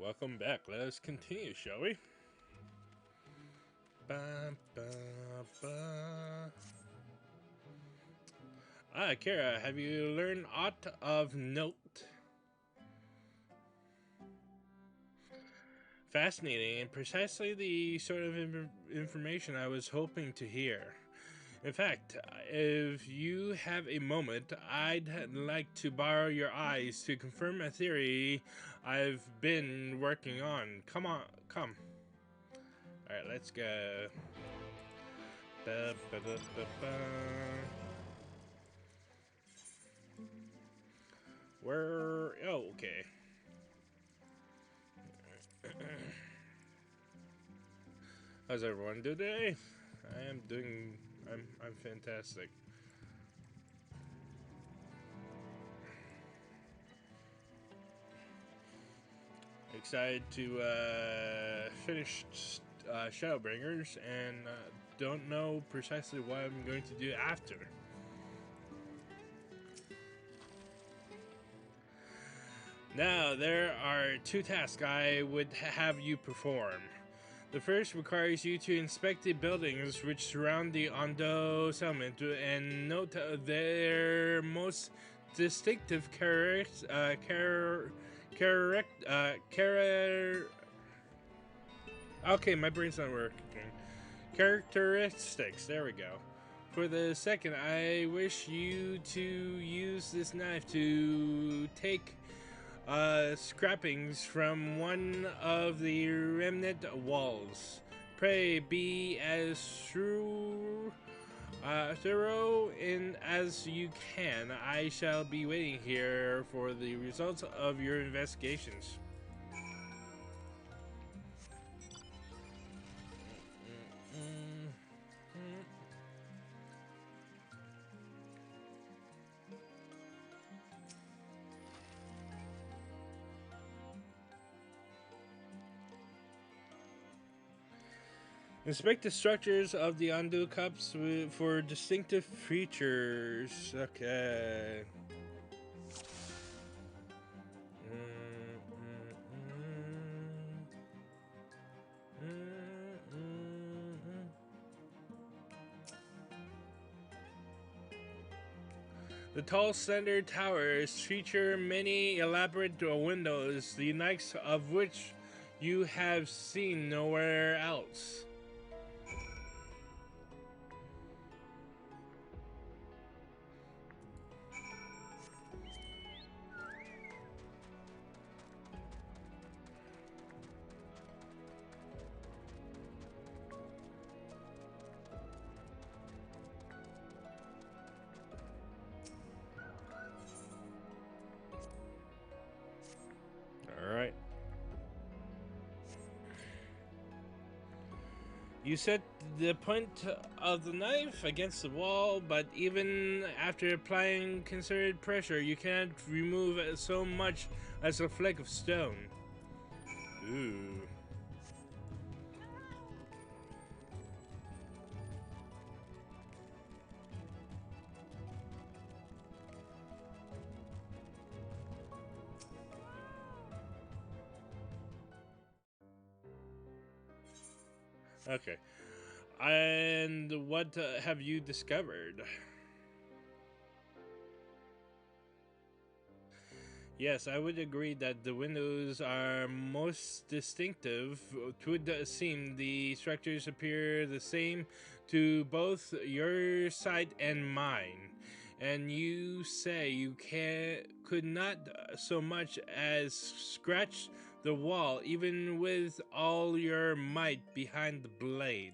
Welcome back. Let us continue, shall we? Ba, ba, ba. Kara, have you learned aught of note? Fascinating, and precisely the sort of information I was hoping to hear. In fact, if you have a moment, I'd like to borrow your eyes to confirm a theory I've been working on. Come on, come. Alright, let's go. Ba, ba, ba, ba, ba. Where? Oh, okay. How's everyone doing today? I am doing. I'm fantastic. Excited to finish Shadowbringers, and don't know precisely what I'm going to do after. Now, there are two tasks I would have you perform. The first requires you to inspect the buildings which surround the Ondo settlement and note their most distinctive okay, my brain's not working. Characteristics, there we go. For the second, I wish you to use this knife to take scrappings from one of the remnant walls. Pray be as thorough in as you can. I shall be waiting here for the results of your investigations. Inspect the structures of the undo cups for distinctive features. Okay. The tall, slender towers feature many elaborate windows, the likes of which you have seen nowhere else. Alright. You set the point of the knife against the wall, but even after applying concerted pressure, you cannot remove so much as a flake of stone. Ooh. Okay. And what have you discovered? Yes, I would agree that the windows are most distinctive. It would seem the structures appear the same to both your sight and mine. And you say you could not so much as scratch the wall, even with all your might behind the blade.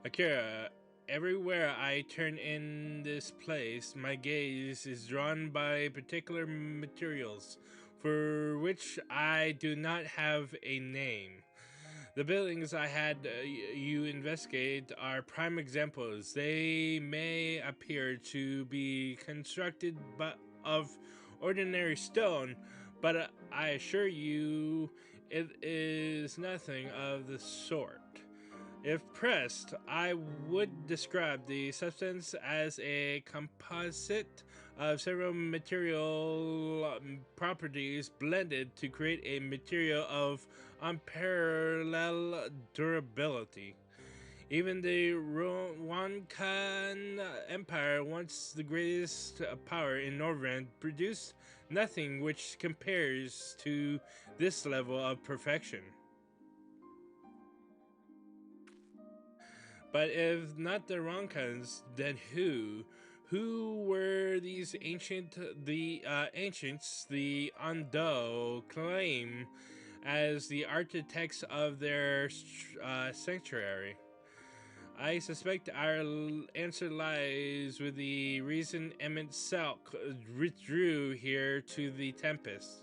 Akira, everywhere I turn in this place, my gaze is drawn by particular materials for which I do not have a name. The buildings I had you investigate are prime examples. They may appear to be constructed of ordinary stone, but I assure you it is nothing of the sort. If pressed, I would describe the substance as a composite of several material properties blended to create a material of unparalleled durability. Even the Wankan Empire, once the greatest power in Northrend, produced nothing which compares to this level of perfection. But if not the Ronkans, then who? Who were these ancients, the Ando claim as the architects of their sanctuary? I suspect our answer lies with the reason Emmett Selk withdrew here to the Tempest.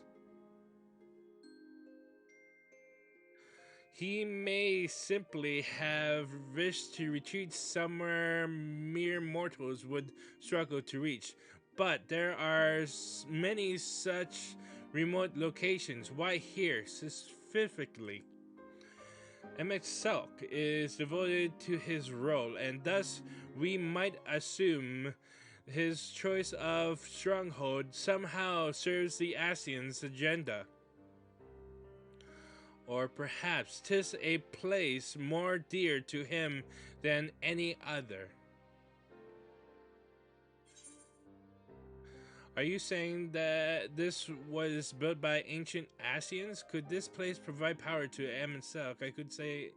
He may simply have wished to retreat somewhere mere mortals would struggle to reach. But there are many such remote locations. Why here specifically? MX Selk is devoted to his role, and thus we might assume his choice of stronghold somehow serves the Asians' agenda. Or perhaps 'tis a place more dear to him than any other. Are you saying that this was built by ancient Asians? Could this place provide power to Am and Selk? I could say.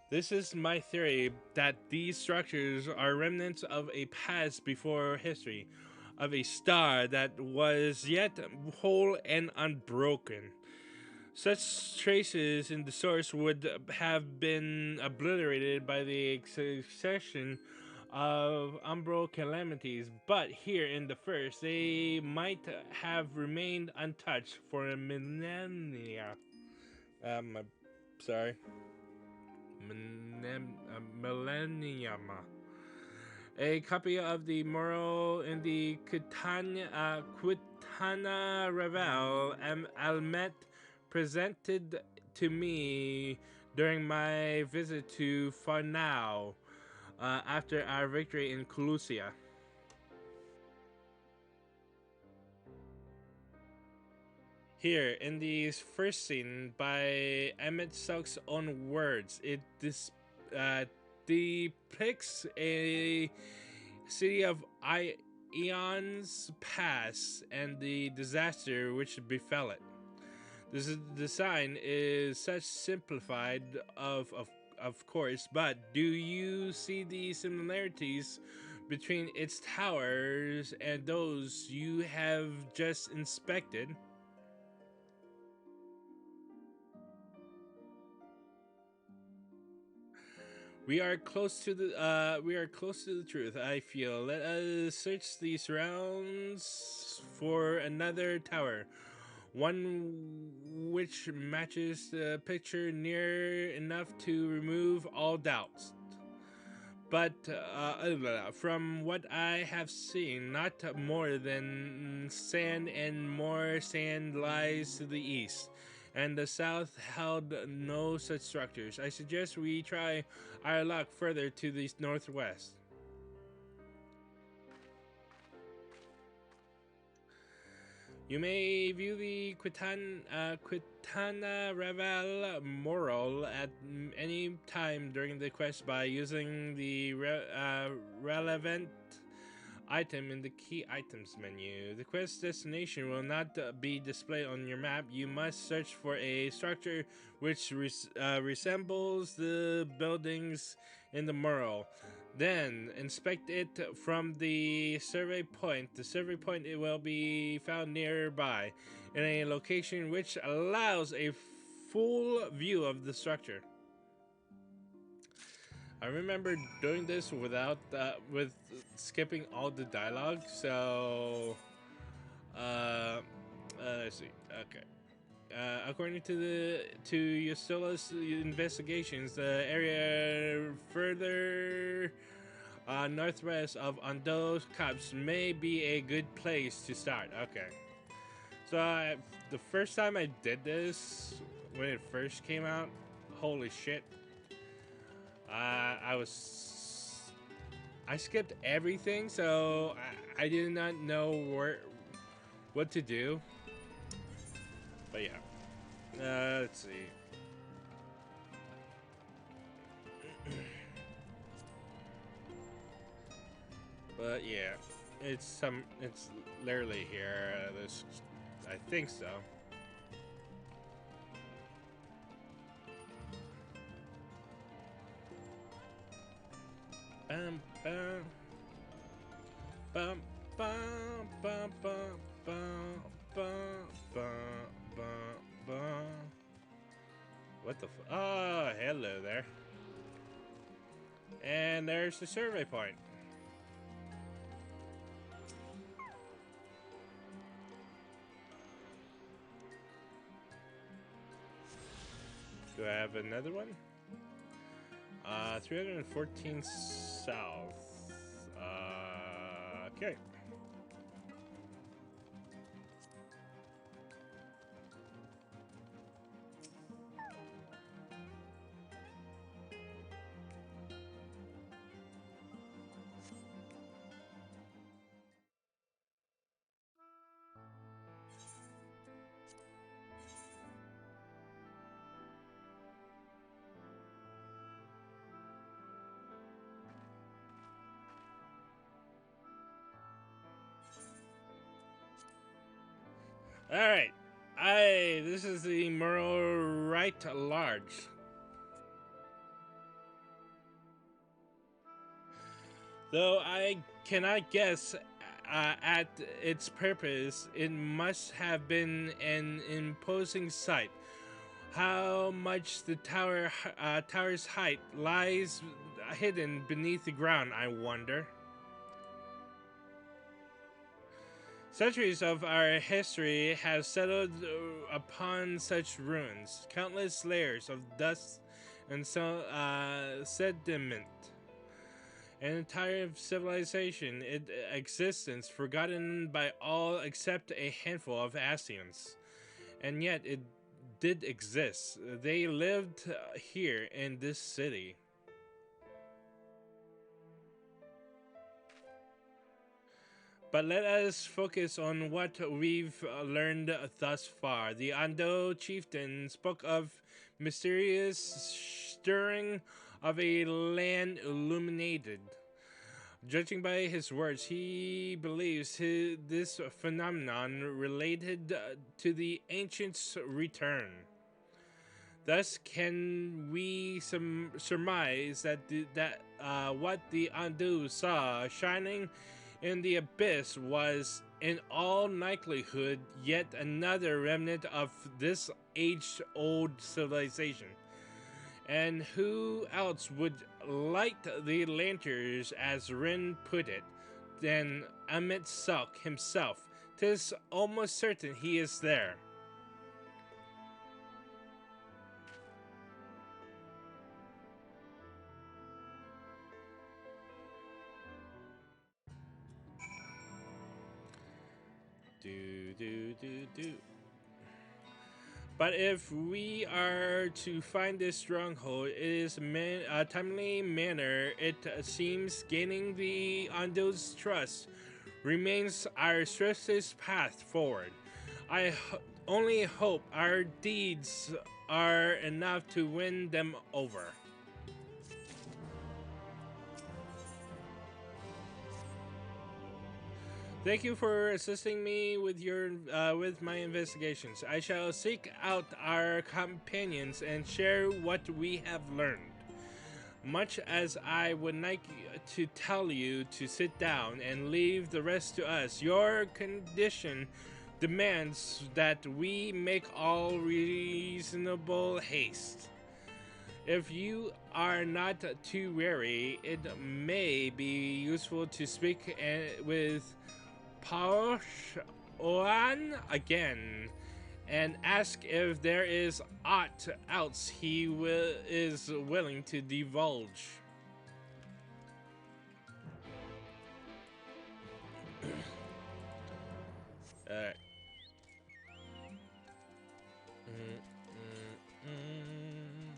This is my theory that these structures are remnants of a past before history, of a star that was yet whole and unbroken. Such traces in the source would have been obliterated by the succession of umbral calamities, but here in the first, they might have remained untouched for a millennia. Sorry. Millennium. A copy of the mural in the Quitana Revel Almet presented to me during my visit to Farnau after our victory in Colusia. Here, in the first scene, by Emmett Selk's own words, it depicts a city of eons past and the disaster which befell it. This design is such simplified, of course, but do you see the similarities between its towers and those you have just inspected? We are close to the truth, I feel. Let us search the surrounds for another tower. One which matches the picture near enough to remove all doubts. But from what I have seen, not more than sand, and more sand lies to the east, and the south held no such structures. I suggest we try our luck further to the northwest. You may view the Quitana Revel mural at any time during the quest by using the relevant item in the key items menu. The quest destination will not be displayed on your map. You must search for a structure which resembles the buildings in the mural. Then inspect it from the survey point. The survey point, it will be found nearby in a location which allows a full view of the structure. I remember doing this with skipping all the dialogue. So, let's see. Okay. According to Yostola's investigations, the area further northwest of Ondo Cups may be a good place to start. Okay. So the first time I did this, when it first came out, holy shit. I skipped everything, so I did not know what to do. But yeah. Let's see. But yeah, it's literally here. This, I think so. Bum bum bum bum bum bum bum bum bum bum bum. What the? Oh, hello there. And there's the survey point. Do I have another one? 314 south. Okay. All right. This is the Merle Right Large. Though I cannot guess at its purpose, it must have been an imposing sight. How much the tower's height lies hidden beneath the ground, I wonder. Centuries of our history have settled upon such ruins, countless layers of dust and sediment. An entire civilization, its existence forgotten by all except a handful of Asians. And yet it did exist. They lived here in this city. But let us focus on what we've learned thus far. The Ando chieftain spoke of mysterious stirring of a land illuminated. Judging by his words, he believes this phenomenon related to the ancients' return. Thus, can we surmise that what the Andu saw shining in the abyss was, in all likelihood, yet another remnant of this age-old civilization? And who else would light the lanterns, as Rin put it, than Amit Sulk himself? 'Tis almost certain he is there. Do. But if we are to find this stronghold, it is a timely manner. It seems gaining the Ando's trust remains our swiftest path forward. I only hope our deeds are enough to win them over. Thank you for assisting me with my investigations. I shall seek out our companions and share what we have learned. Much as I would like to tell you to sit down and leave the rest to us, your condition demands that we make all reasonable haste. If you are not too weary, it may be useful to speak with Paush Oan again and ask if there is aught else he is willing to divulge. Alright. Mm, mm, mm,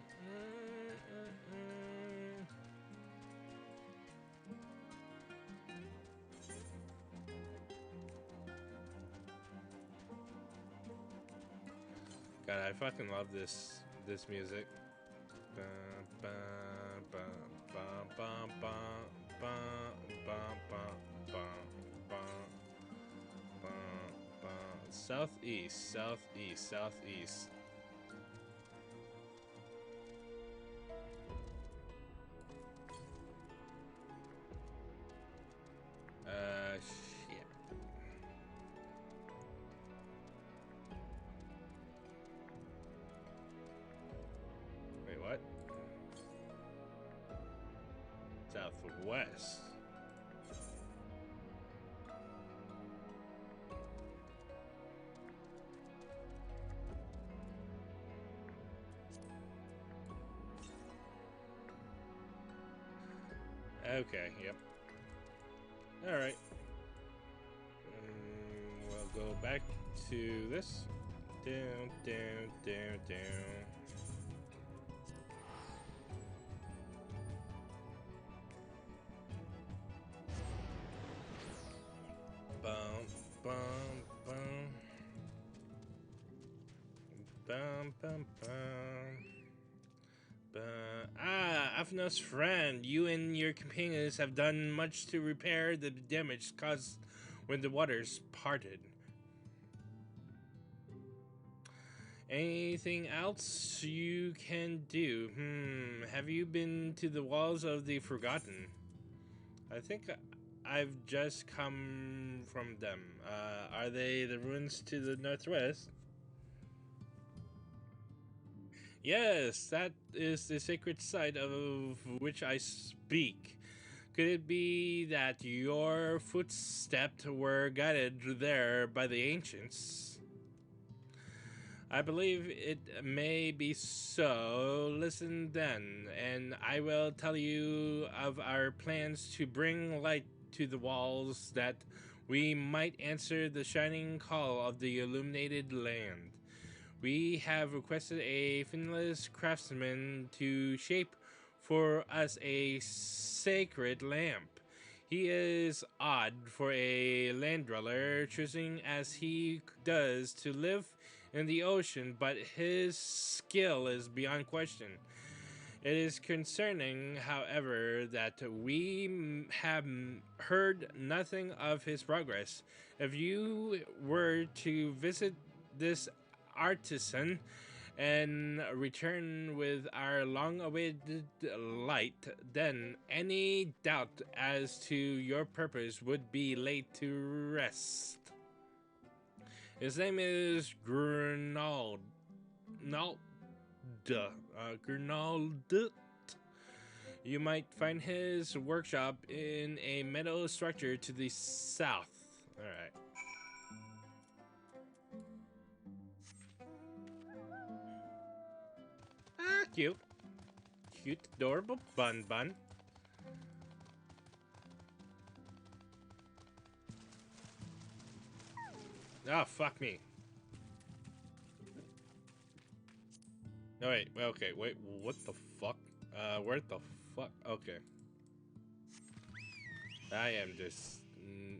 God, I fucking love this music. Ba, ba, ba, ba, ba, ba, ba, ba, ba, ba, ba, ba, ba. Southeast, southeast, southeast. Shit. Wait, what? Southwest. Okay, yep. Alright. We'll go back to this. Down, down, down, down. Bum, bum, bum. Bum, bum, bum. Afnos friend, you and your companions have done much to repair the damage caused when the waters parted. Anything else you can do? Have you been to the walls of the Forgotten? I think I've just come from them. Are they the ruins to the northwest? Yes, that is the sacred site of which I speak. Could it be that your footsteps were guided there by the ancients? I believe it may be so. Listen then, and I will tell you of our plans to bring light to the walls that we might answer the shining call of the illuminated land. We have requested a finless craftsman to shape for us a sacred lamp. He is odd for a land dweller, choosing as he does to live in the ocean, but his skill is beyond question. It is concerning, however, that we have heard nothing of his progress. If you were to visit this artisan and return with our long-awaited light, then any doubt as to your purpose would be laid to rest. His name is Gernald. Gernald. You might find his workshop in a meadow structure to the south. Alright. Ah, cute. Cute, adorable bun bun. Oh, fuck me. No, wait, okay, wait, what the fuck? Where the fuck? Okay. I am just,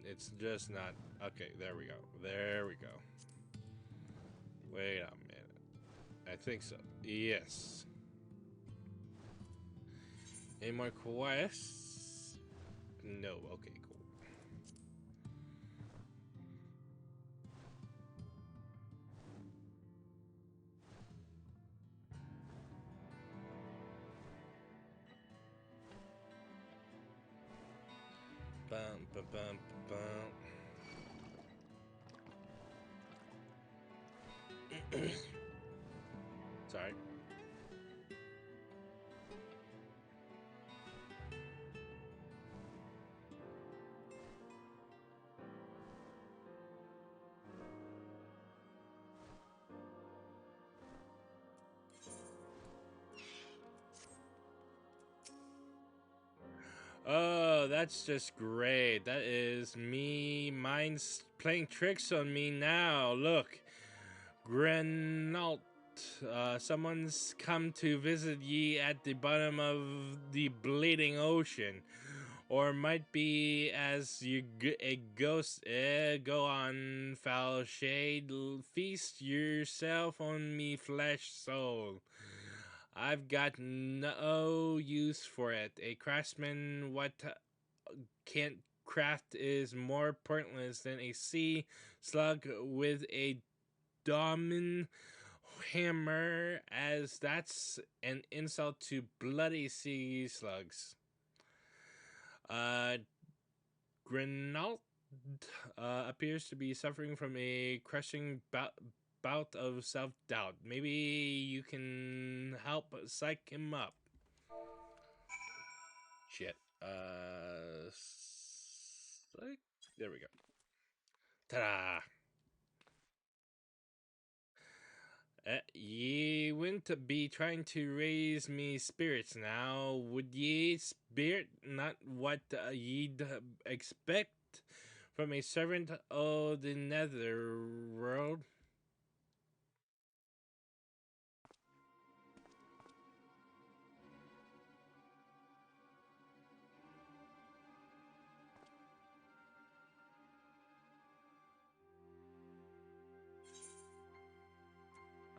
it's just not, okay, there we go. There we go. Wait a minute. I think so. Yes. Any more quests? No, okay, cool. Bum, bum, bum, bum. Sorry. Oh, that's just great. That is me. Mine's playing tricks on me now. Look, Grenault. Someone's come to visit ye at the bottom of the bleeding ocean. Or might be as you a ghost. Go on, foul shade. Feast yourself on me, flesh soul. I've got no use for it. A craftsman, what can't craft is more pointless than a sea slug with a diamond hammer, as that's an insult to bloody sea slugs. Grenault appears to be suffering from a crushing bout of self-doubt. Maybe you can help psych him up. Shit. Psych? There we go. Ta-da! Ye wouldn't be trying to raise me spirits now, would ye? Spirit, not what ye'd expect from a servant of the nether world.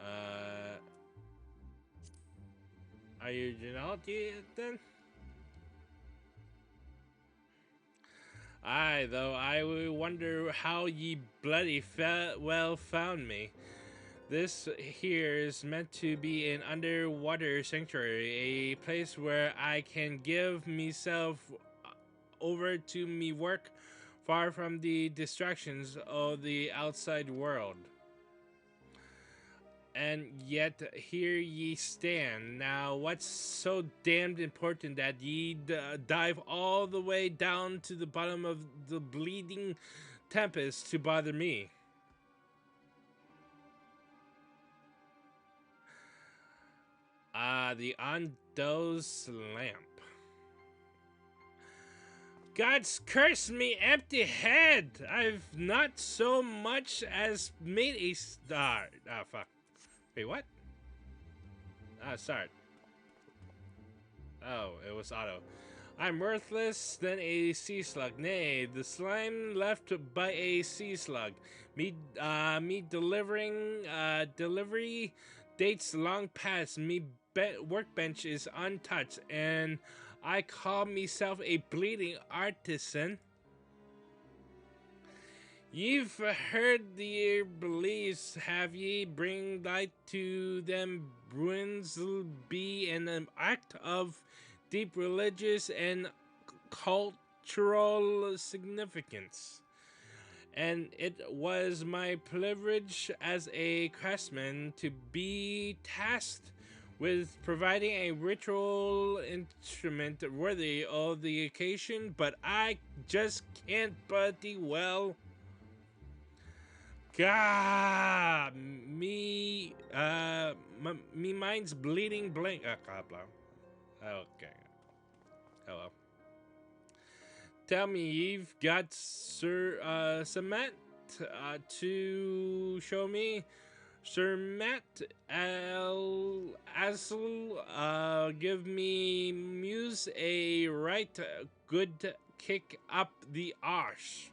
Uh, are you Genalti then? Aye, though I wonder how ye bloody well found me. This here is meant to be an underwater sanctuary, a place where I can give myself over to me work, far from the distractions of the outside world. And yet here ye stand. Now, what's so damned important that ye dive all the way down to the bottom of the bleeding tempest to bother me? The Ondo's lamp. God's cursed me empty head. I've not so much as made a start. Ah, fuck. Wait, what? Start. Oh, it was auto. I'm worthless than a sea slug. Nay, the slime left by a sea slug. Me delivering, delivery dates long past. Me workbench is untouched, and I call myself a bleeding artisan. Ye've heard the beliefs, have ye? Bring light to them ruins be an act of deep religious and cultural significance. And it was my privilege as a craftsman to be tasked with providing a ritual instrument worthy of the occasion, but I just can't bloody well. God, me mind's bleeding blank. Okay. Hello. Tell me, you've got cement to show me. Sir Matt Asl, give me muse a right good kick up the arse.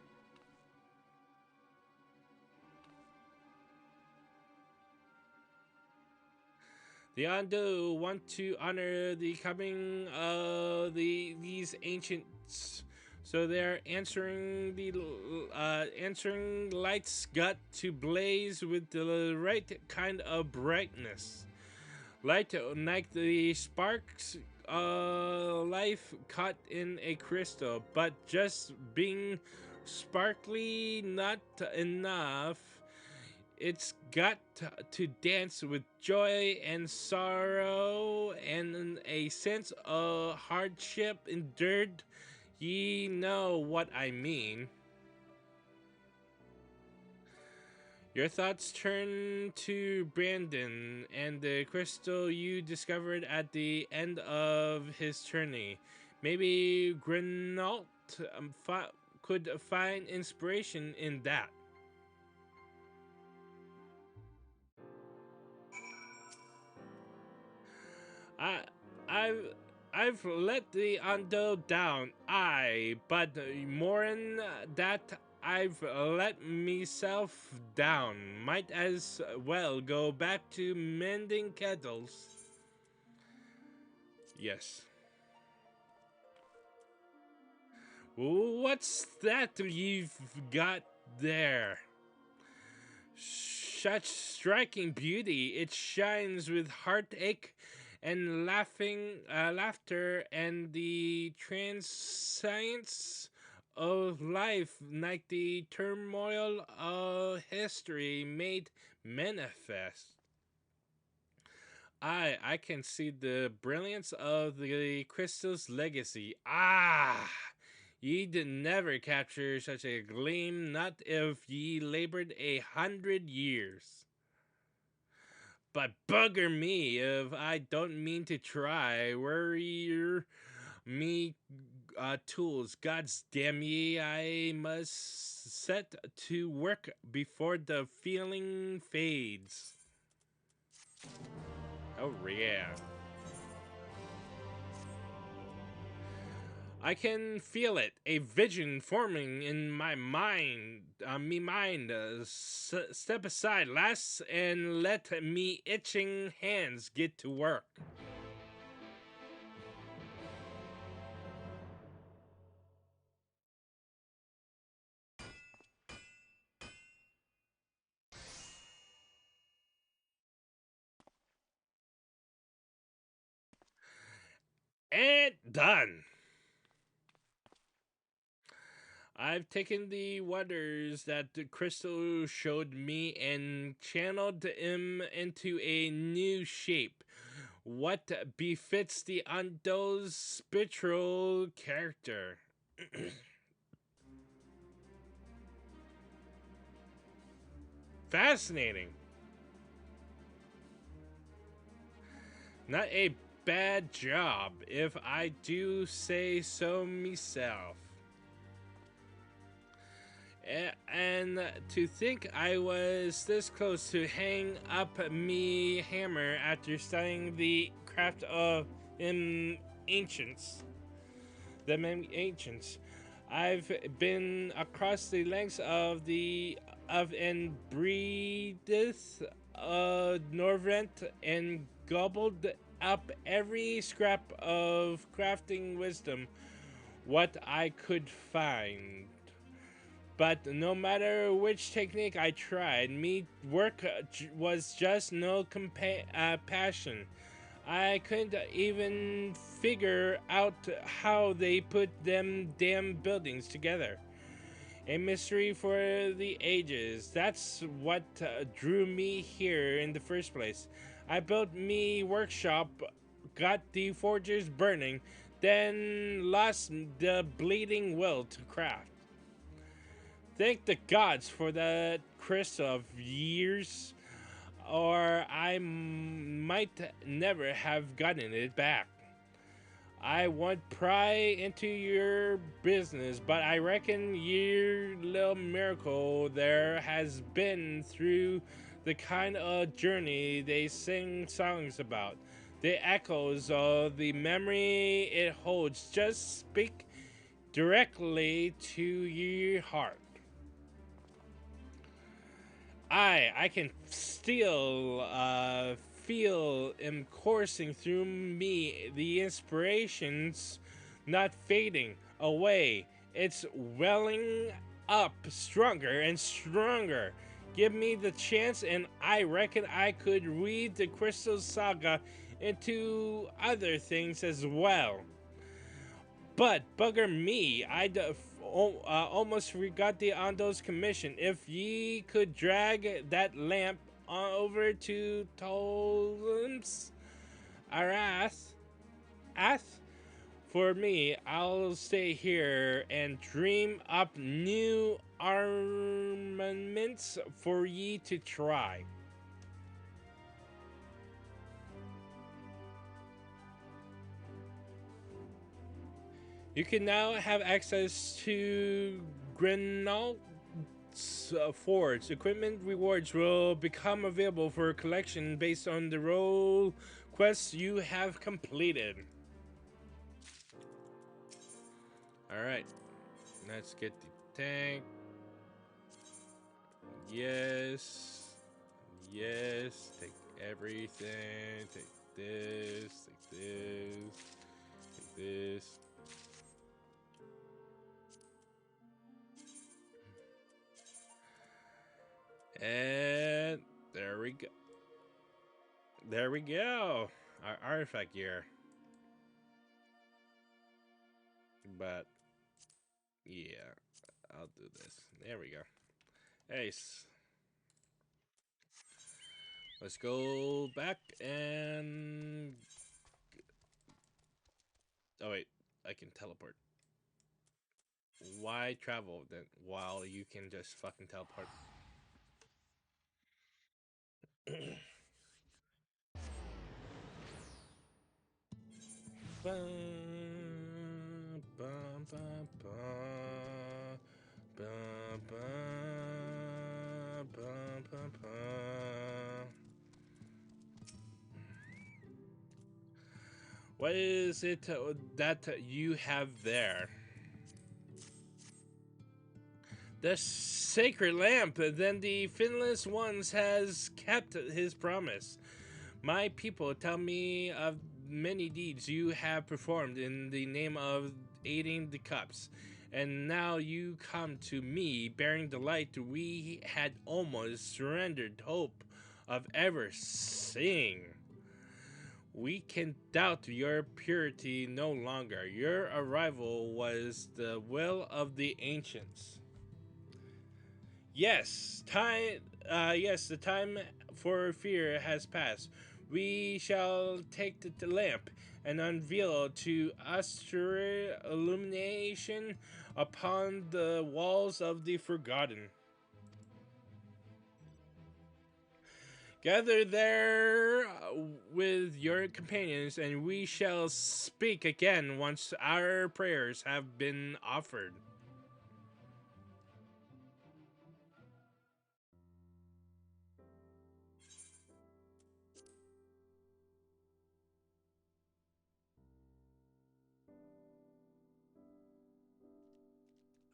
The Ondo want to honor the coming of these ancients, so they're answering lights got to blaze with the right kind of brightness, light like the sparks life caught in a crystal, but just being sparkly not enough. It's got to dance with joy and sorrow and a sense of hardship endured. Ye know what I mean. Your thoughts turn to Brandon and the crystal you discovered at the end of his journey. Maybe Grenault could find inspiration in that. I, I've, I've let the undo down. But more than that, I've let myself down. Might as well go back to mending kettles. Yes. What's that you've got there? Such striking beauty. It shines with heartache and laughter and the transience of life, like the turmoil of history made manifest. I can see the brilliance of the crystal's legacy. Ye did never capture such a gleam, not if ye labored 100 years. But bugger me if I don't mean to try. Worrier me tools. Gods damn ye, I must set to work before the feeling fades. Oh yeah. I can feel it, a vision forming in my mind. Step aside, lass, and let me itching hands get to work. And done. I've taken the wonders that the crystal showed me and channeled them into a new shape. What befits the Undo's spiritual character? Fascinating. Not a bad job, if I do say so myself. And to think I was this close to hang up me hammer after studying the craft of ancients. The ancients. I've been across the lengths of and breedeth Norvrent and gobbled up every scrap of crafting wisdom what I could find. But no matter which technique I tried, me work was just no passion. I couldn't even figure out how they put them damn buildings together. A mystery for the ages. That's what drew me here in the first place. I built me workshop, got the forges burning, then lost the bleeding will to craft. Thank the gods for that crystal of years, or I might never have gotten it back. I won't pry into your business, but I reckon your little miracle there has been through the kind of journey they sing songs about. The echoes of the memory it holds just speak directly to your heart. I can still feel him coursing through me, the inspirations not fading away. It's welling up stronger and stronger. Give me the chance, and I reckon I could read the Crystal Saga into other things as well. But bugger me, almost forgot the Ondo's commission. If ye could drag that lamp over to Tolem's Arath, for me, I'll stay here and dream up new armaments for ye to try. You can now have access to Grenald's Forge. Equipment rewards will become available for collection based on the role quests you have completed. Alright, let's get the tank. Yes. Yes. Take everything. Take this. Take this. Take this. And there we go. There we go. Our artifact gear. But yeah, I'll do this. There we go. Ace. Let's go back and... Oh wait, I can teleport. Why travel then while you can just fucking teleport? Bum, bum, bum, bum, bum, bum, bum, bum, bum. What is it that you have there? The sacred lamp. Then the Finless Ones has kept his promise. My people tell me of many deeds you have performed in the name of aiding the cups. And now you come to me bearing the light we had almost surrendered hope of ever seeing. We can doubt your purity no longer. Your arrival was the will of the ancients. Yes, the time for fear has passed. We shall take the lamp and unveil to us illumination upon the walls of the forgotten. Gather there with your companions, and we shall speak again once our prayers have been offered.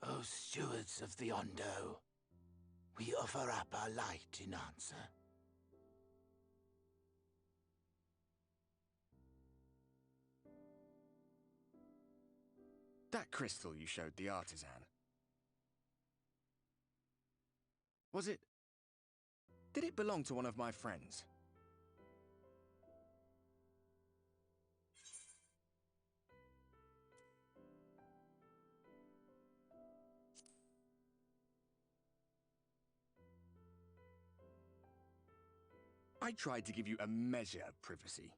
O stewards of the Ondo, we offer up our light in answer. That crystal you showed the artisan. Was it... Did it belong to one of my friends? I tried to give you a measure of privacy.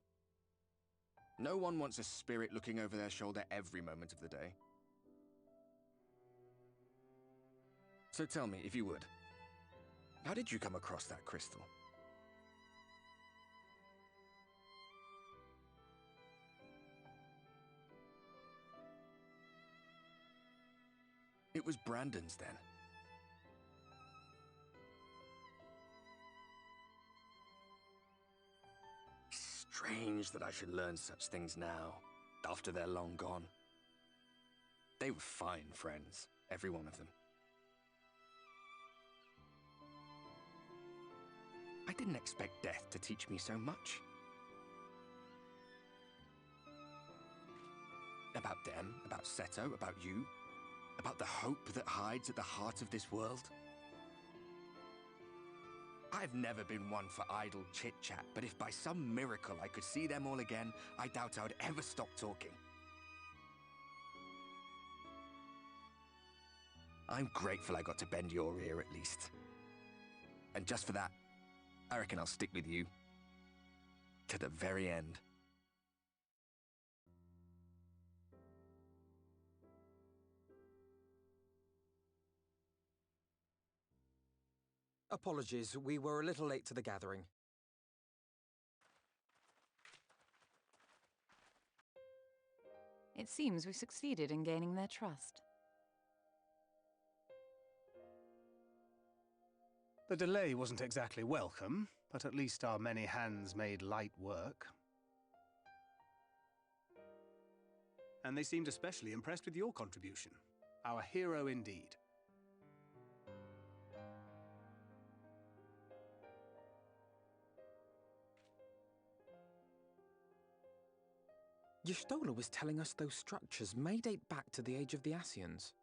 No one wants a spirit looking over their shoulder every moment of the day. So tell me, if you would, how did you come across that crystal? It was Brandon's then. Strange that I should learn such things now, after they're long gone. They were fine friends, every one of them. I didn't expect death to teach me so much. About them, about Seto, about you, about the hope that hides at the heart of this world. I've never been one for idle chit-chat, but if by some miracle I could see them all again, I doubt I would ever stop talking. I'm grateful I got to bend your ear at least. And just for that, I reckon I'll stick with you to the very end. Apologies, we were a little late to the gathering. It seems we've succeeded in gaining their trust. The delay wasn't exactly welcome, but at least our many hands made light work. And they seemed especially impressed with your contribution. Our hero indeed. Y'shtola was telling us those structures may date back to the age of the Ascians.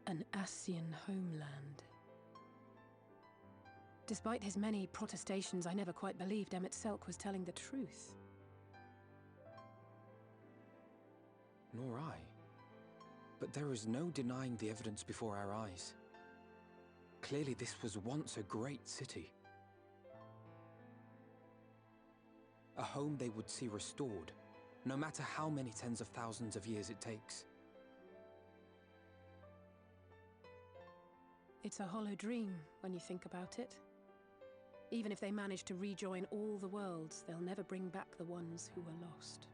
An Ascian homeland. Despite his many protestations, I never quite believed Emmett Selk was telling the truth. Nor I. But there is no denying the evidence before our eyes. Clearly this was once a great city. A home they would see restored, no matter how many tens of thousands of years it takes. It's a hollow dream when you think about it. Even if they manage to rejoin all the worlds, they'll never bring back the ones who were lost.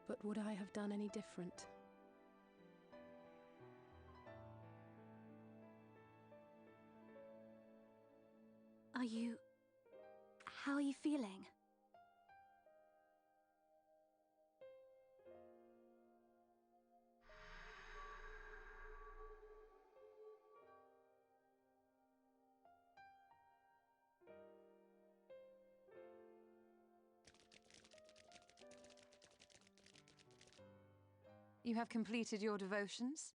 But would I have done any different? How are you feeling? You have completed your devotions?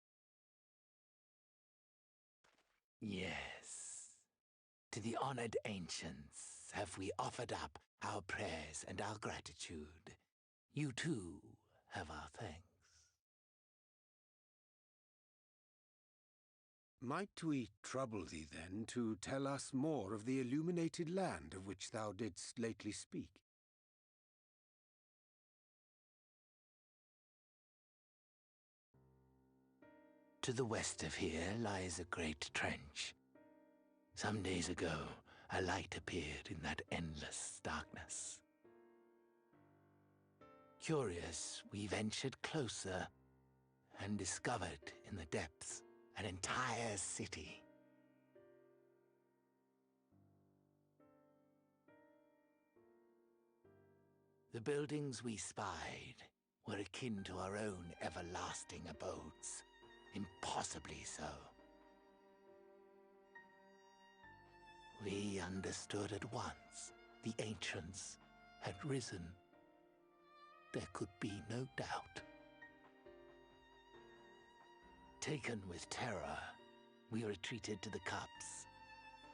Yes. To the honored ancients have we offered up our prayers and our gratitude. You too have our thanks. Might we trouble thee then to tell us more of the illuminated land of which thou didst lately speak? To the west of here lies a great trench. Some days ago, a light appeared in that endless darkness. Curious, we ventured closer and discovered in the depths an entire city. The buildings we spied were akin to our own everlasting abodes, impossibly so. We understood at once the ancients had risen. There could be no doubt. Taken with terror, we retreated to the cups,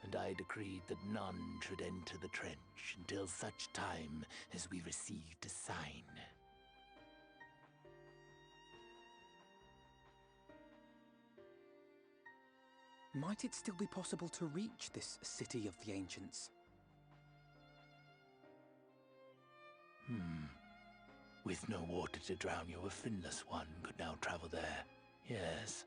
and I decreed that none should enter the trench until such time as we received a sign. Might it still be possible to reach this city of the ancients? With no water to drown you, a finless one could now travel there. Yes.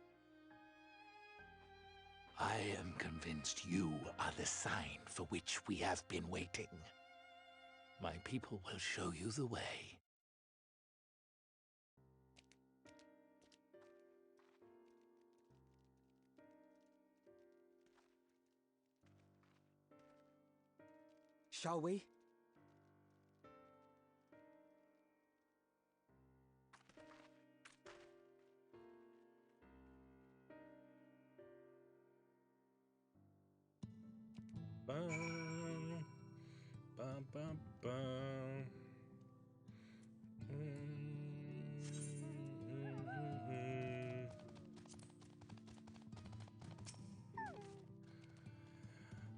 I am convinced you are the sign for which we have been waiting. My people will show you the way. Shall we? Bum, bum, bum, bum.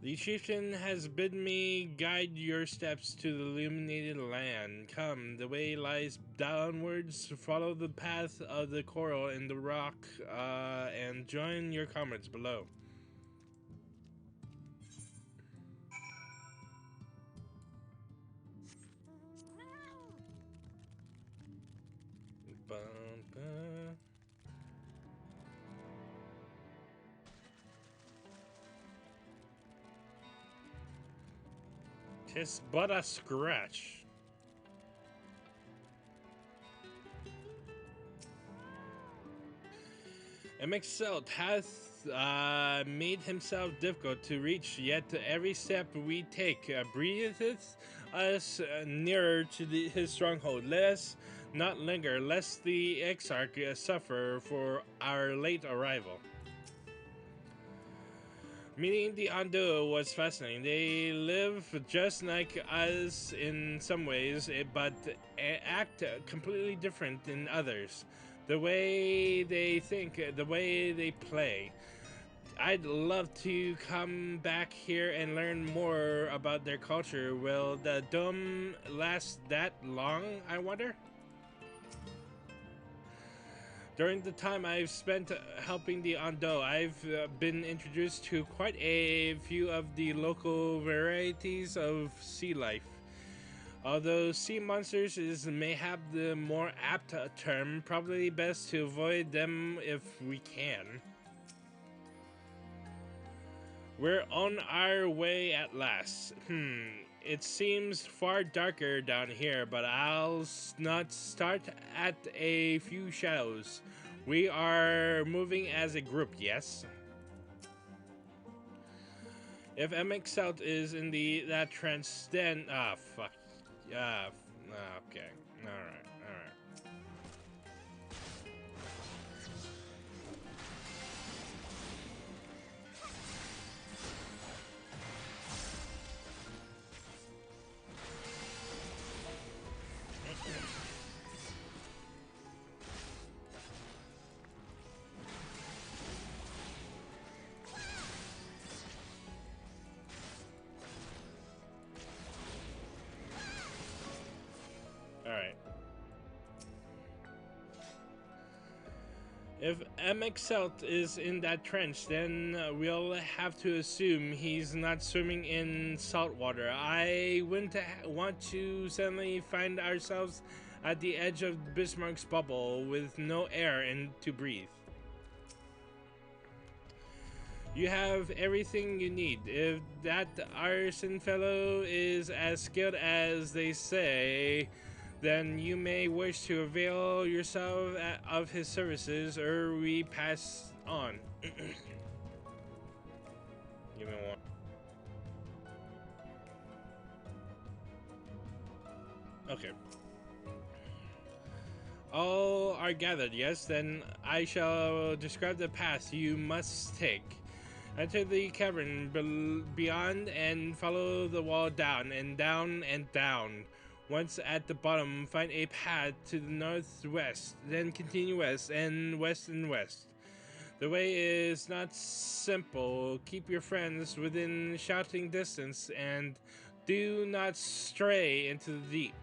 The chieftain has bid me guide your steps to the illuminated land. Come, the way lies downwards. Follow the path of the coral in the rock, and join your comrades below. Bum, bum. 'Tis but a scratch. MXL hath made himself difficult to reach, yet every step we take breatheth us nearer to his stronghold. Let us not linger, lest the Exarch suffer for our late arrival. Meeting the Ondo was fascinating. They live just like us in some ways, but act completely different in others. The way they think, the way they play. I'd love to come back here and learn more about their culture. Will the dome last that long, I wonder? During the time I've spent helping the Ondo, I've been introduced to quite a few of the local varieties of sea life. Although sea monsters is mayhap the more apt term, probably best to avoid them if we can. We're on our way at last. It seems far darker down here, but I'll not start at a few shadows. We are moving as a group, yes? If MX South is in that trench, then fuck. Okay. Alright. Alright. If MX South is in that trench, then we'll have to assume he's not swimming in salt water. I wouldn't want to suddenly find ourselves at the edge of Bismarck's bubble with no air to breathe. You have everything you need. If that arson fellow is as skilled as they say, then you may wish to avail yourself of his services, or we pass on. Give me one. Okay. All are gathered, yes? Then I shall describe the path you must take. Enter the cavern beyond and follow the wall down and down and down. Once at the bottom, find a path to the northwest, then continue west and west and west. The way is not simple. Keep your friends within shouting distance and do not stray into the deep.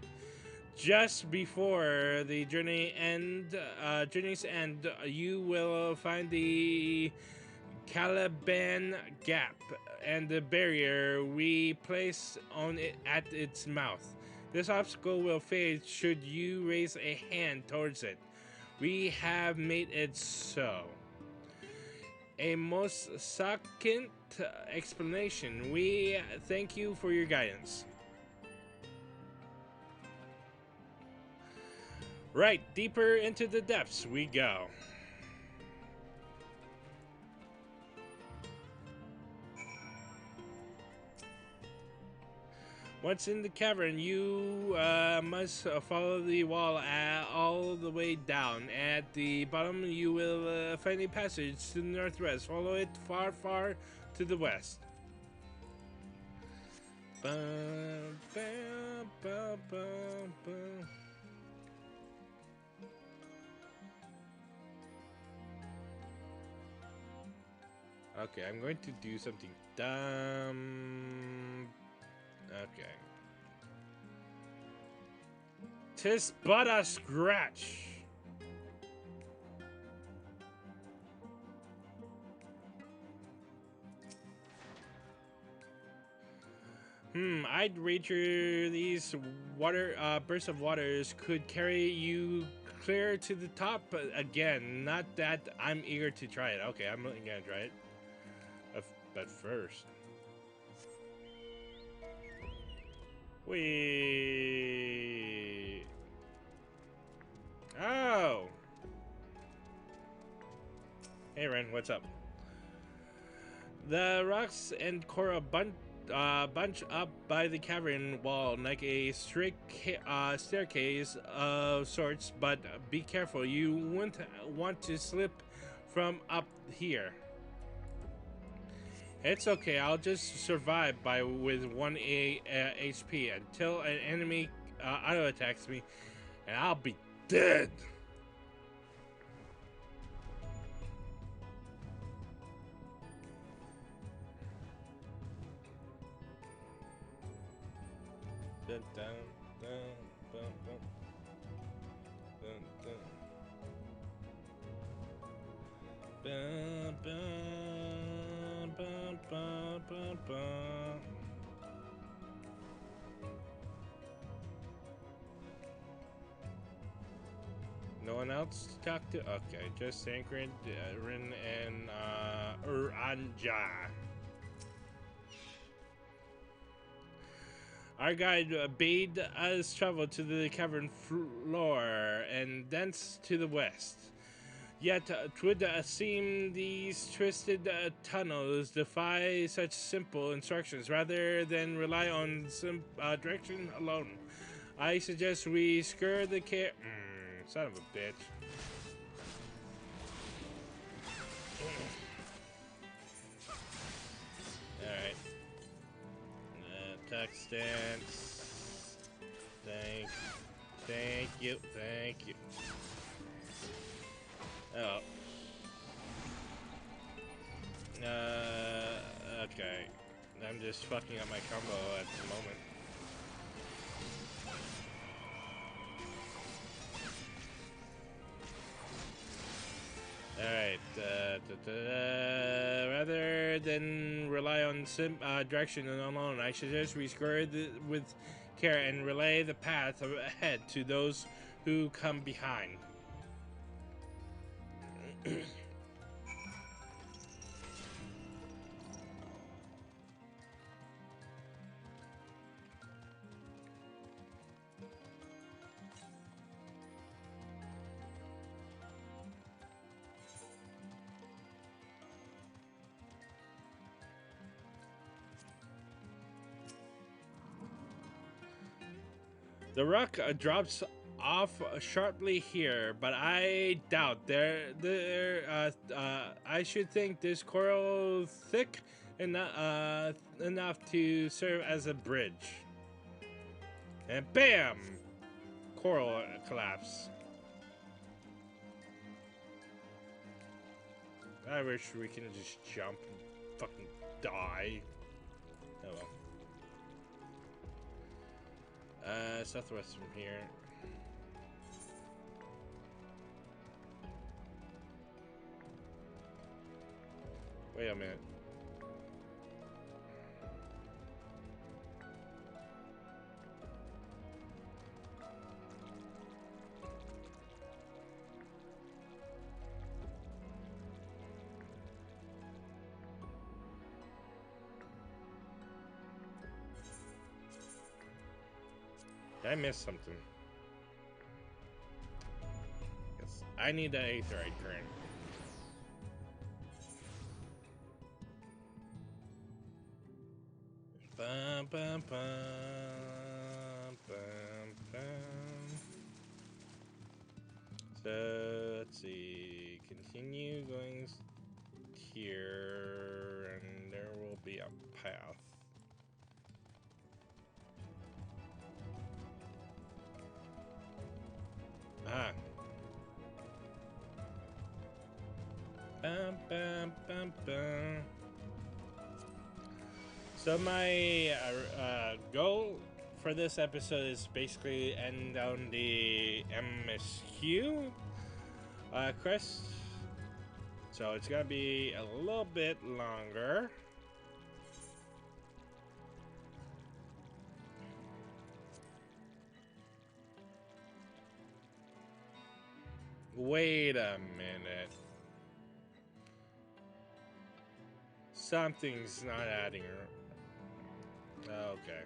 Just before the journey's end, you will find the Caliban Gap and the barrier we place on it at its mouth. This obstacle will fade should you raise a hand towards it. We have made it so. A most succinct explanation. We thank you for your guidance. Right, deeper into the depths we go. Once in the cavern, you must follow the wall all the way down. At the bottom, you will find a passage to the northwest. Follow it far, far to the west. Okay, I'm going to do something dumb. Okay. 'Tis but a scratch. I'd wager these bursts of waters could carry you clear to the top again. Not that I'm eager to try it. Okay, I'm really gonna try it. But first. We. Oh. Hey, Ren, what's up? The rocks and Korra bunch up by the cavern wall like a straight staircase of sorts, but be careful. You wouldn't want to slip from up here. It's okay. I'll just survive with 1 HP until an enemy auto attacks me, and I'll be dead. Dun, dun, dun, bum, bum. Dun, dun. Bum, bum, bum, bum, bum, bum. No one else to talk to? Okay, just Sankrid, Rin, and Uranja. Our guide bade us travel to the cavern floor and thence to the west. Yet, 'twould seem these twisted tunnels defy such simple instructions. Rather than rely on direction alone, I suggest we skirt the son of a bitch. Alright. Attack stance. Thank you. Oh. Okay. I'm just fucking up my combo at the moment. Alright, rather than rely on direction alone, I suggest we skirt with care and relay the path ahead to those who come behind. The rock drops off sharply here, but I doubt I should think this coral thick enough to serve as a bridge. And bam! Coral collapse. I wish we can just jump and fucking die. Oh well. Southwest from here. Wait a minute. Did I miss something? Yes, I need that aetherite current. Bum, bum, bum, bum, bum. So let's see. Continue going here, and there will be a path. Ah. Bum, bum, bum, bum. So my goal for this episode is basically end on the MSQ quest. So it's gonna be a little bit longer. Wait a minute. Something's not adding. Okay.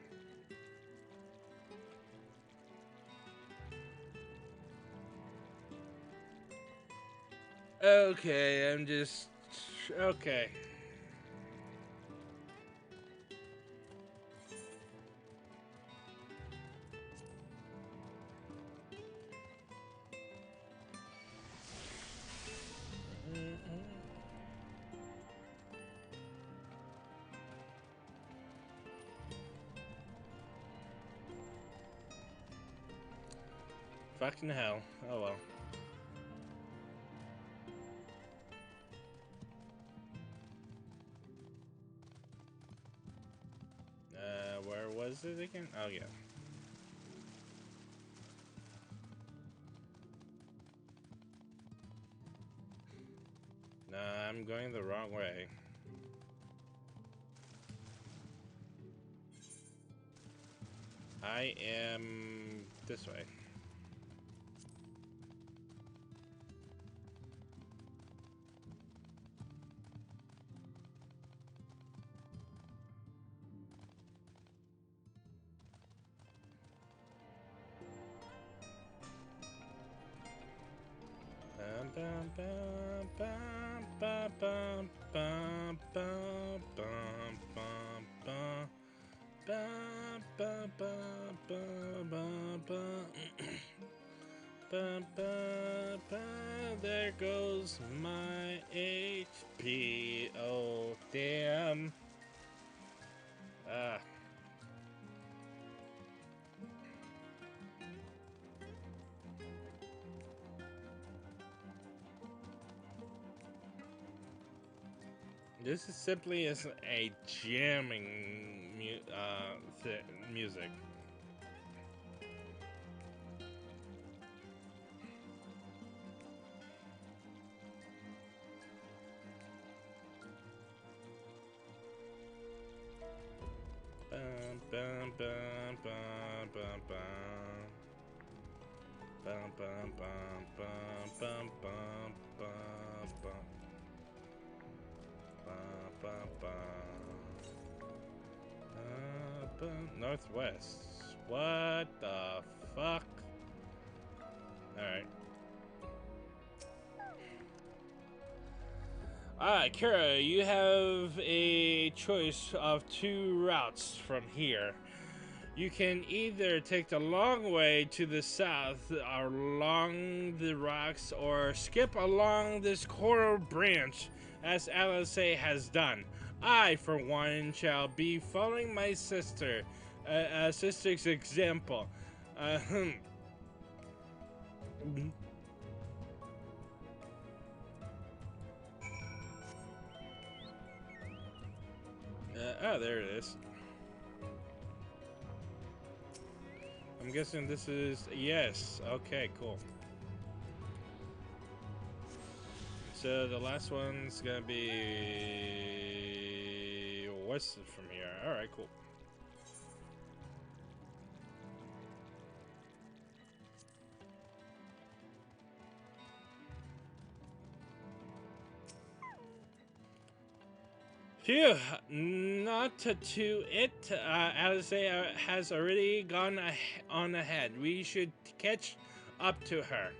Okay, I'm just... Okay. Fucking hell. Oh well. Where was it again? Oh, yeah. Nah, I'm going the wrong way. I am this way. Bum, bum, bum, bum, bum, bum, bum, bum, bum, bum. Bum, bum, bum, bum, bum, bum. Bum, bum, bum. There goes my HP. Oh, damn. Ah. This is simply as a jamming music. Bum, bum, bum, bum, bum, bum. Bum, bum, bum, bum, bum, bum, bum, bum. Northwest. What the fuck? Alright. Alright, Kira, you have a choice of 2 routes from here. You can either take the long way to the south along the rocks or skip along this coral branch as Alice has done. I, for one, shall be following my sister's example. Oh, there it is. I'm guessing this is... Yes. Okay, cool. So the last one's gonna be... west from here. Alright, cool. Phew, not to it. Alice has already gone on ahead. We should catch up to her.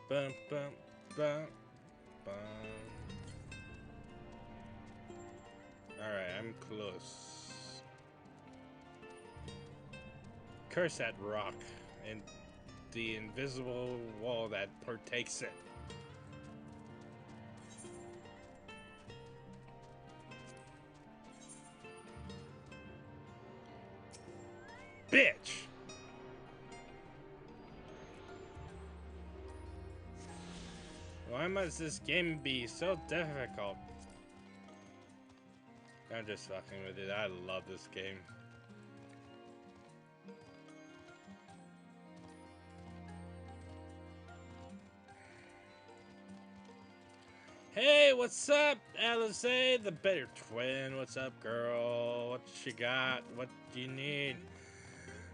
Bum, bum, bum, bum. Alright, I'm close. Curse that rock and the invisible wall that partakes it. Bitch! Why must this game be so difficult? I'm just fucking with it. I love this game. Hey, what's up, Alice, the better twin? What's up, girl? What you got? What do you need?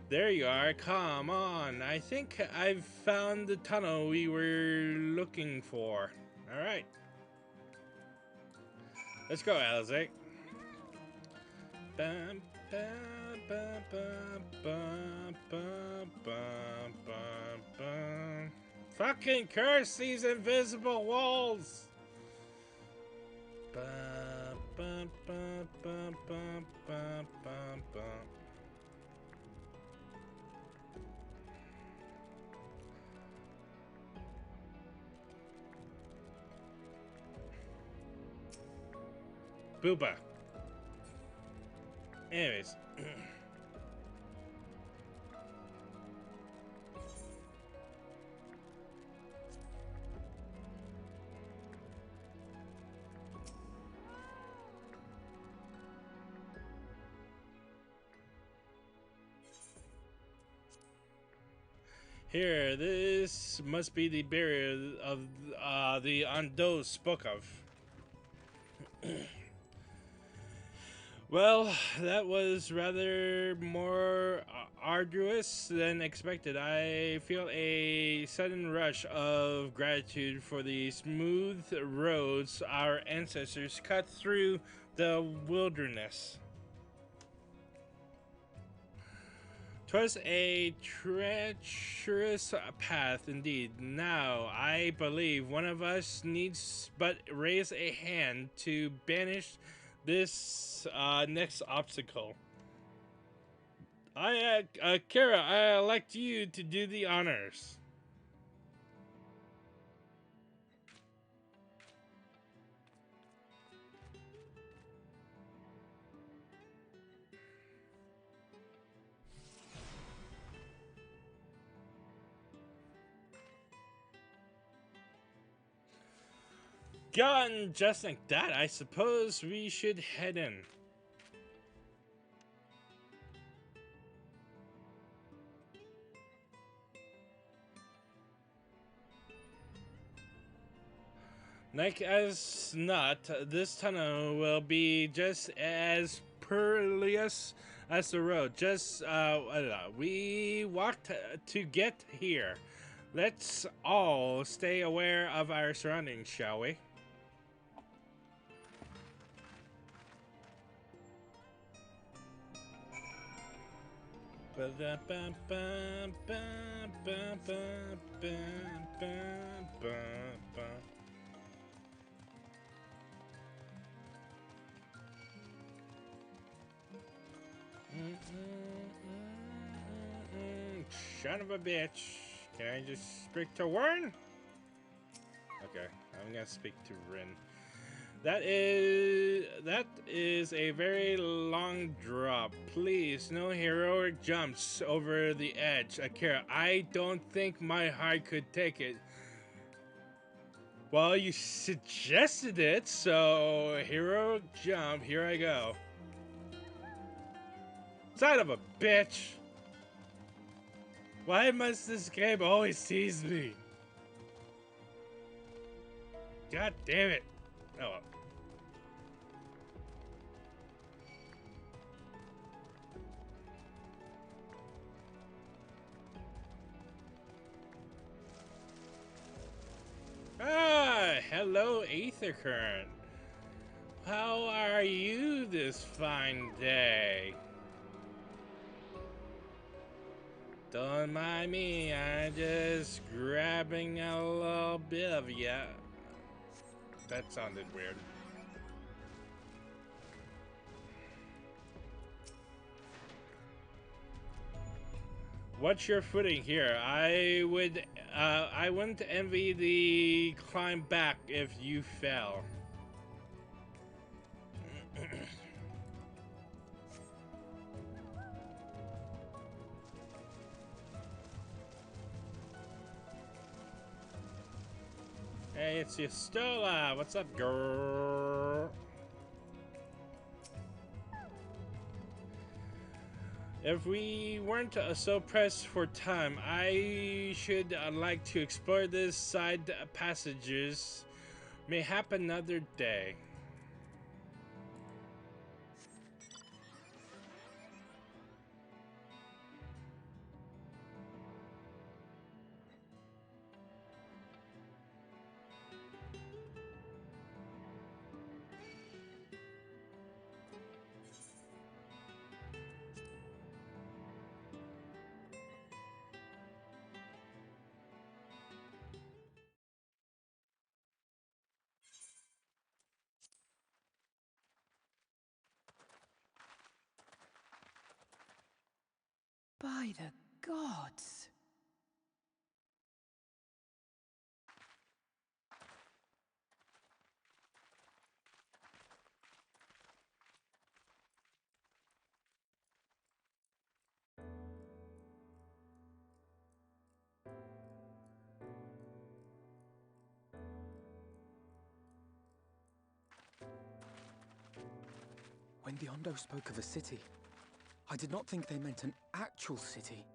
There you are. Come on. I think I've found the tunnel we were looking for. All right. Let's go, Alizé. Bum, bum, bum, bum, bum, bum, bum, bum, bum. Fucking curse these invisible walls! Bum, bum, bum, bum, bum, bum, bum, bum. Booba. Anyways. Here, this must be the barrier of the Ando spoke of. Well, that was rather more arduous than expected. I feel a sudden rush of gratitude for the smooth roads our ancestors cut through the wilderness. 'Twas a treacherous path indeed. Now, I believe one of us needs but raise a hand to banish this next obstacle. Kara, I elect you to do the honors. Gone just like that, I suppose we should head in. Like as not, this tunnel will be just as perilous as the road. We walked to get here. Let's all stay aware of our surroundings, shall we? Son of a bitch. Can I just speak to Warren? Okay, I'm gonna speak to Rin. That is a very long drop. Please, no heroic jumps over the edge. Akira, I don't think my heart could take it. Well, you suggested it, so heroic jump, here I go. Son of a bitch! Why must this game always tease me? God damn it. Oh well. Ah, hello, Aether Current. How are you this fine day? Don't mind me, I'm just grabbing a little bit of ya. That sounded weird. What's your footing here? I wouldn't envy the climb back if you fell. Hey, it's Yestola. What's up, girl? If we weren't so pressed for time, I should like to explore this side passages. Mayhap another day. gods! When the Ondo spoke of a city, I did not think they meant an actual city.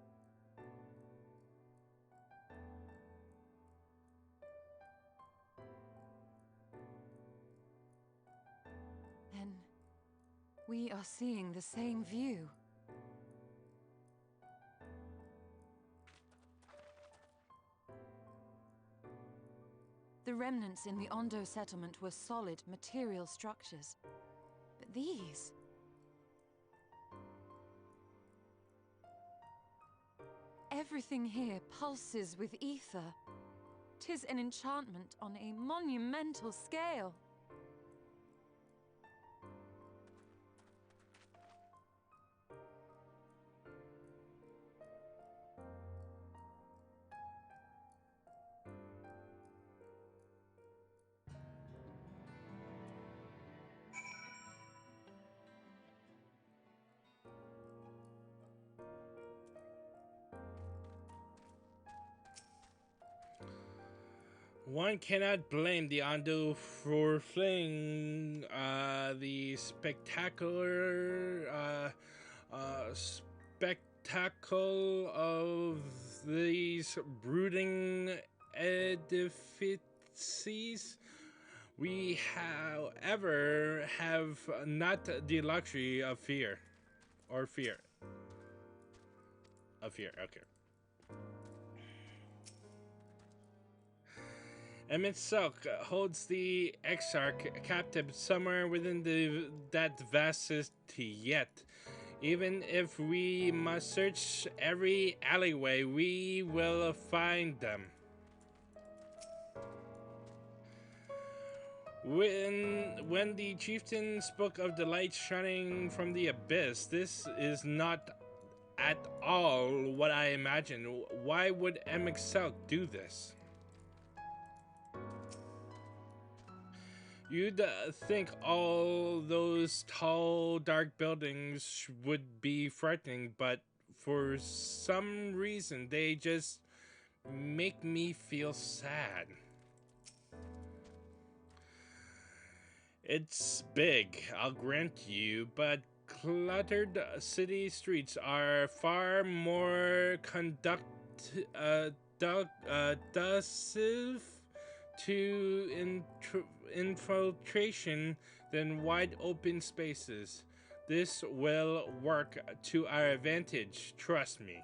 Then we are seeing the same view. The remnants in the Ondo settlement were solid material structures. But these... Everything here pulses with ether. 'Tis an enchantment on a monumental scale. One cannot blame the Ondo for fleeing the spectacle of these brooding edifices. We, however, have not the luxury of fear. Or fear. Of fear, okay. Emmett Silk holds the Exarch captive somewhere within that vast city yet. Even if we must search every alleyway, we will find them. When the chieftain spoke of the light shining from the abyss, this is not at all what I imagined. Why would Emmett Silk do this? You'd think all those tall, dark buildings would be frightening, but for some reason they just make me feel sad. It's big, I'll grant you, but cluttered city streets are far more conducive to infiltration than wide open spaces. This will work to our advantage, trust me.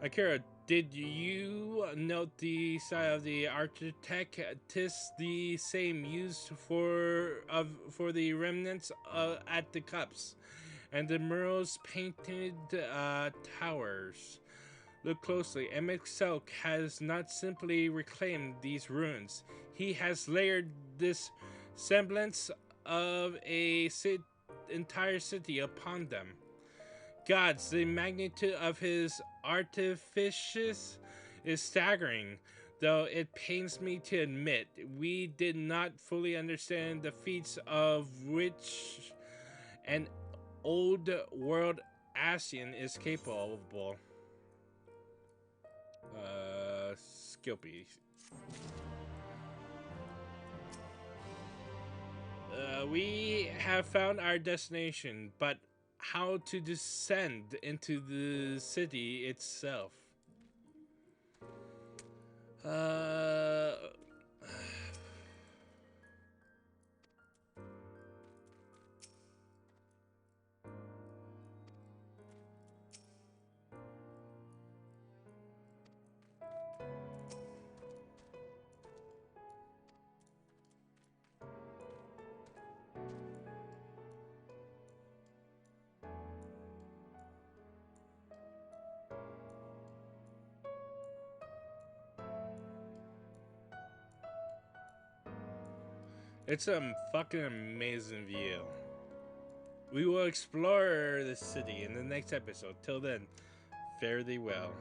Akira, did you note the style of the architect? 'Tis the same used for the remnants at the cups, and the murals painted towers. Look closely. Emmett Silk has not simply reclaimed these ruins. He has layered this semblance of a entire city upon them. Gods, the magnitude of his artifices is staggering, though it pains me to admit we did not fully understand the feats of which an old world Asian is capable. Skilpy. We have found our destination, but how to descend into the city itself? It's a fucking amazing view. We will explore the city in the next episode. Till then, fare thee well.